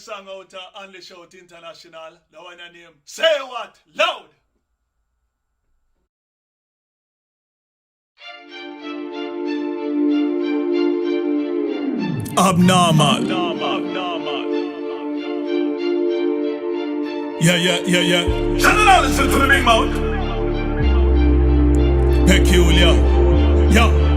song out Unleash Out International. The one named Say What Loud. Abnormal. Yeah. Channel, listen to the big mouth. Peculiar. Yeah.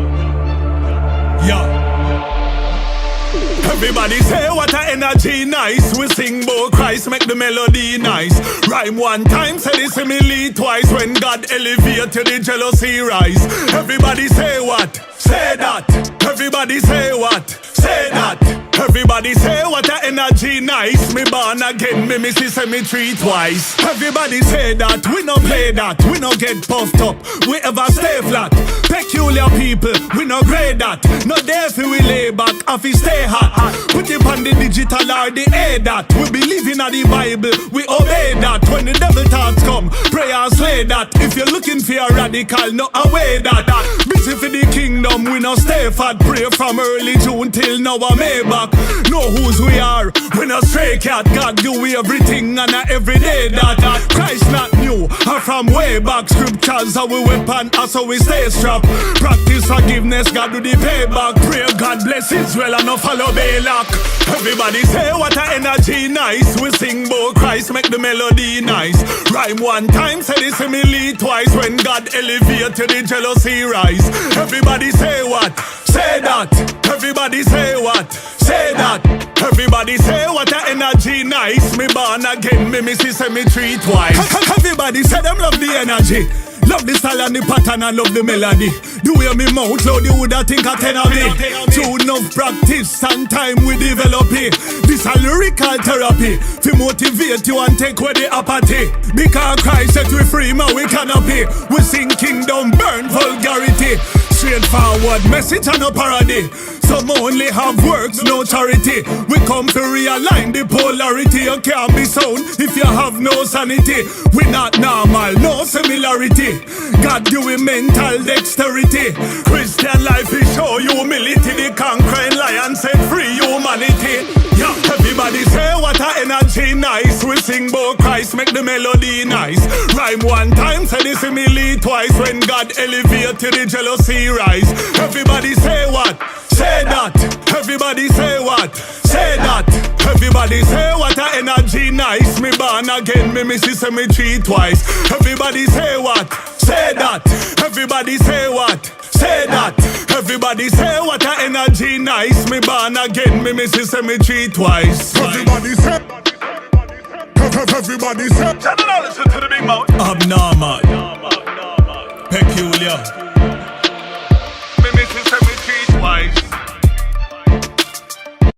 Everybody say what a energy nice. We sing about Christ, make the melody nice. Rhyme one time, say the simile twice. When God elevated, the jealousy rise. Everybody say what? Say that. Everybody say what? Say that. Everybody say what a energy nice. Me born again, me missy cemetery twice. Everybody say that, we no play that. We no get puffed up, we ever stay flat. Peculiar people, we no grade that. No dare fi we lay back, or fi stay hot. Put it on the digital or the air that. We believe in the Bible, we obey that. When the devil thoughts come, pray and slay that. If you're looking for a radical, no away that. Busy for the kingdom, we no stay fat. Pray from early June till now a May back. Know whose we are, we no stray cat. God do we everything and every day that. Christ not new, or from way back. Scriptures are we weapon, so we stay strapped. Practice forgiveness, God do the payback. Pray God bless Israel and no follow Balak. Everybody say what a energy nice. We sing about Christ, make the melody nice. Rhyme one time, say the simile twice. When God elevated, the jealousy rise. Everybody say what? Say that. Everybody say what? Say that. Everybody say what a energy nice. Me born again, me missy cemetery twice. Everybody say them love the energy. Love the style and the pattern and love the melody. The way me mouth loud, you woulda think a 10 of me. Through enough practice and time we develop it. This a lyrical therapy to motivate you and take away the apathy. Because Christ set we free, man we cannot pay. We sing kingdom, burn vulgarity. Straightforward message and no parody. Some only have works, no charity. We come to realign the polarity. You can't be sound if you have no sanity. We not normal, no similarity. God give we mental dexterity. Christian life is show humility. The conquering lion set free humanity. Yeah, everybody say what a energy nice. We sing about Christ, make the melody nice. Rhyme one time, say the simile twice. When God elevated, the jealousy rise. Everybody say what? Say that. Everybody say what? Say that. Everybody say what a energy nice. Me born again, me missy cemetery twice. Everybody say what? Say that. Everybody say what? Say that. Everybody say what a energy nice. Me born again, me missy cemetery twice. Everybody say. Everybody say. Channel, listen to the big mouth. Abnormal. Peculiar.